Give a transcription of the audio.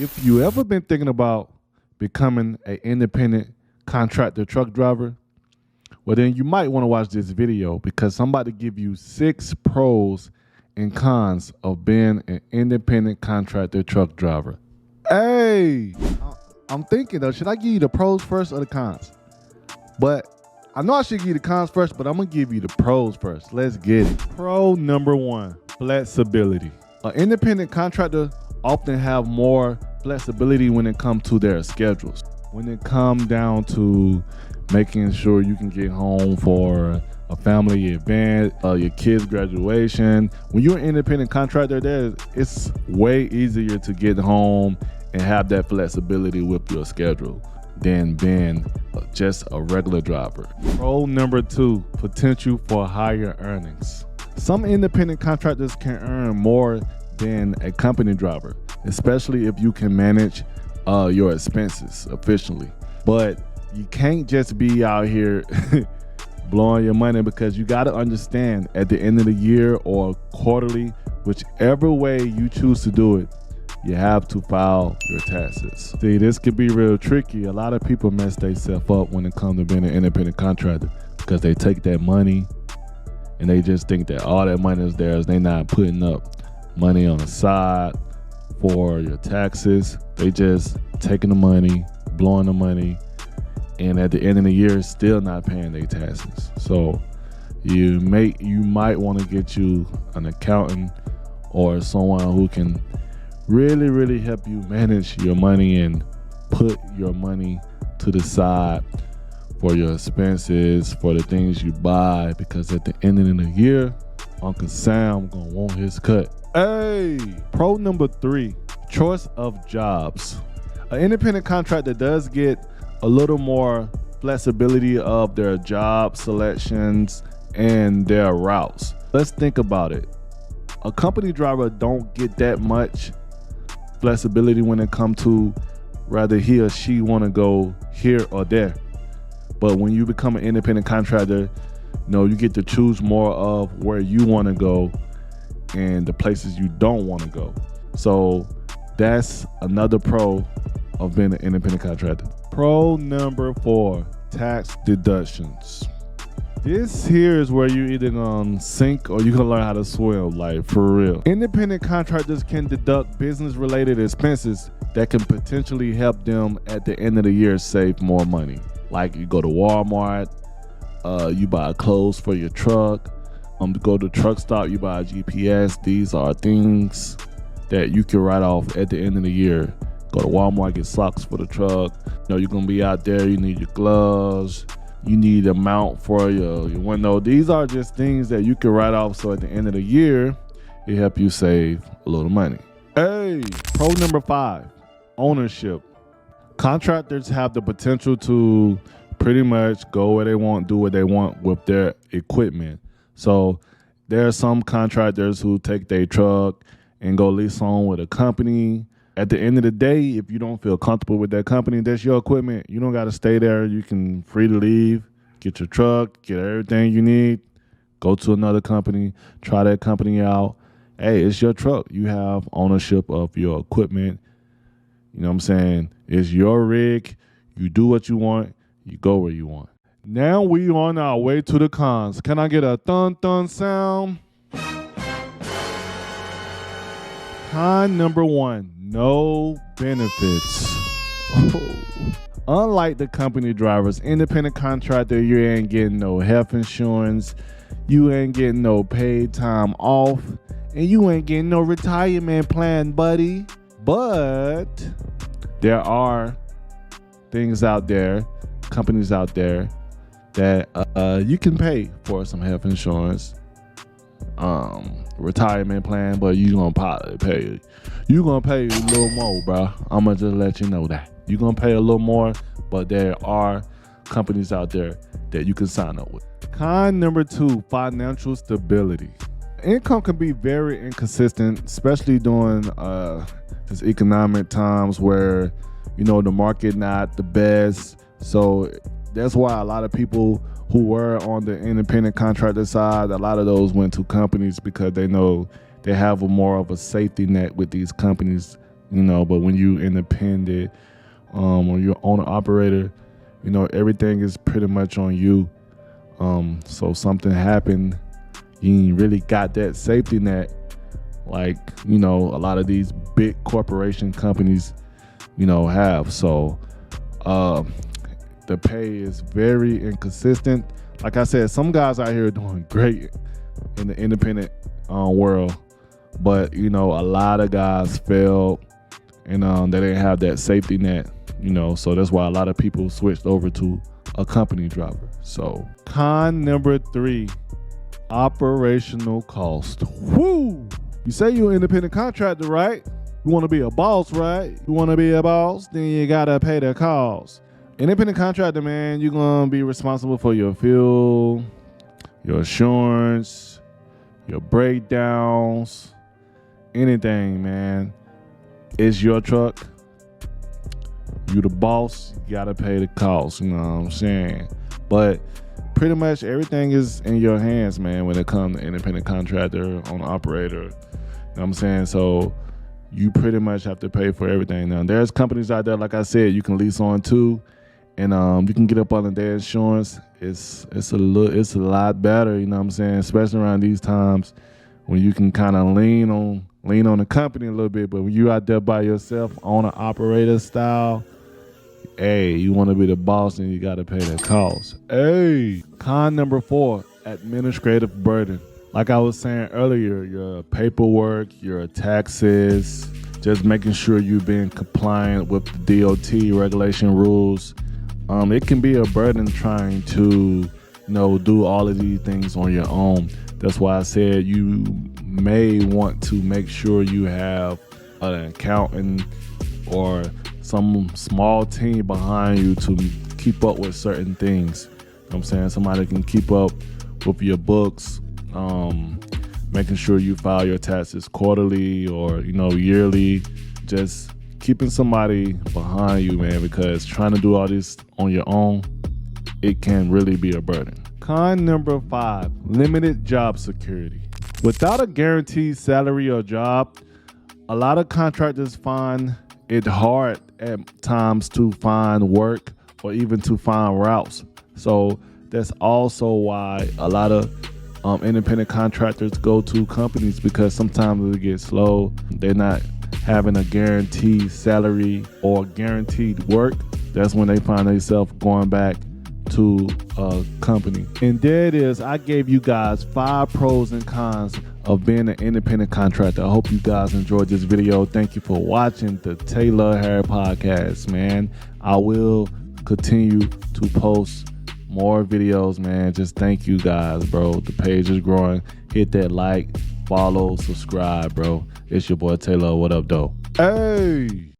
If you ever been thinking about becoming an independent contractor truck driver, well then you might want to watch this video because I'm about to give you 6 pros and cons of being an independent contractor truck driver. Hey, I'm thinking though, should I give you the pros first or the cons? But I know I should give you the cons first, but I'm gonna give you the pros first. Let's get it. Pro number 1, flexibility. An independent contractor often have more flexibility when it comes to their schedules. When it comes down to making sure you can get home for a family event, your kid's graduation. When you're an independent contractor, it's way easier to get home and have that flexibility with your schedule than being just a regular driver. Pro number 2, potential for higher earnings. Some independent contractors can earn more than a company driver, especially if you can manage your expenses efficiently. But you can't just be out here blowing your money, because you got to understand at the end of the year or quarterly, whichever way you choose to do it, you have to file your taxes. See, this could be real tricky. A lot of people mess themselves up when it comes to being an independent contractor because they take that money and they just think that all that money is theirs. They're not putting up money on the side for your taxes. They just taking the money, blowing the money, and at the end of the year still not paying their taxes. So you might want to get you an accountant or someone who can really help you manage your money and put your money to the side for your expenses, for the things you buy, because at the end of the year, Uncle Sam gonna want his cut. Hey, pro number 3, choice of jobs. An independent contractor does get a little more flexibility of their job selections and their routes. Let's think about it. A company driver don't get that much flexibility when it comes to whether he or she want to go here or there. But when you become an independent contractor, you get to choose more of where you want to go and the places you don't want to go. So that's another pro of being an independent contractor. Pro number 4, tax deductions. This here is where you either gonna sink or you gonna learn how to swim, like for real. Independent contractors can deduct business-related expenses that can potentially help them at the end of the year save more money. Like you go to Walmart, you buy clothes for your truck, go to truck stop, you buy a GPS. These are things that you can write off at the end of the year. Go to Walmart, get socks for the truck. You're gonna be out there, you need your gloves, you need a mount for your window. These are just things that you can write off, so at the end of the year, it help you save a little money. Hey, pro number 5, ownership. Contractors have the potential to pretty much go where they want, do what they want with their equipment. So there are some contractors who take their truck and go lease on with a company. At the end of the day, if you don't feel comfortable with that company, that's your equipment. You don't got to stay there. You can free to leave, get your truck, get everything you need, go to another company, try that company out. Hey, it's your truck. You have ownership of your equipment. You know what I'm saying? It's your rig. You do what you want. You go where you want. Now we on our way to the cons. Can I get a thun sound? Con number 1, no benefits. Unlike the company drivers, independent contractor, you ain't getting no health insurance, you ain't getting no paid time off, and you ain't getting no retirement plan, buddy. But there are things out there, companies out there, that you can pay for some health insurance, retirement plan, but you gonna probably pay a little more, bro. I'm gonna just let you know that you're gonna pay a little more, but there are companies out there that you can sign up with. Con number 2, financial stability. Income can be very inconsistent, especially during this economic times where the market not the best. So that's why a lot of people who were on the independent contractor side, a lot of those went to companies because they know they have more of a safety net with these companies but when you independent, or you're owner operator, everything is pretty much on you. So something happened, you ain't really got that safety net like, a lot of these big corporation companies, have. So the pay is very inconsistent. Like I said, some guys out here are doing great in the independent world, but a lot of guys failed, and they didn't have that safety net. So that's why a lot of people switched over to a company driver. So con number 3, operational cost. Woo! You say you're an independent contractor, right? You want to be a boss, right? You want to be a boss, then you gotta pay the cost. Independent contractor, man, you're gonna be responsible for your fuel, your insurance, your breakdowns, anything, man. It's your truck. You the boss, you gotta pay the cost, you know what I'm saying? But pretty much everything is in your hands, man, when it comes to independent contractor, owner operator, you know what I'm saying? So you pretty much have to pay for everything. Now, there's companies out there, like I said, you can lease on too, and you can get up on their insurance. It's a lot better, you know what I'm saying? Especially around these times when you can kind of lean on the company a little bit, but when you out there by yourself, owner operator style, hey, you want to be the boss and you got to pay the cost. Hey, con number 4, administrative burden. Like I was saying earlier, your paperwork, your taxes, just making sure you've been compliant with the DOT regulation rules. It can be a burden trying to, do all of these things on your own. That's why I said you may want to make sure you have an accountant or some small team behind you to keep up with certain things. You know what I'm saying? Somebody can keep up with your books, making sure you file your taxes quarterly or, yearly. Just keeping somebody behind you, man, because trying to do all this on your own, it can really be a burden. Con number 5, limited job security. Without a guaranteed salary or job, a lot of contractors find it hard at times to find work or even to find routes. So that's also why a lot of independent contractors go to companies, because sometimes they get slow. They're not having a guaranteed salary or guaranteed work. That's when they find themselves going back to a company. And there it is. I gave you guys 5 pros and cons of being an independent contractor. I hope you guys enjoyed this video. Thank you for watching the Taylor Harry podcast, man. I will continue to post more videos, man. Just thank you guys, bro. The page is growing. Hit that like, follow, subscribe, bro. It's your boy Taylor. What up, though? Hey!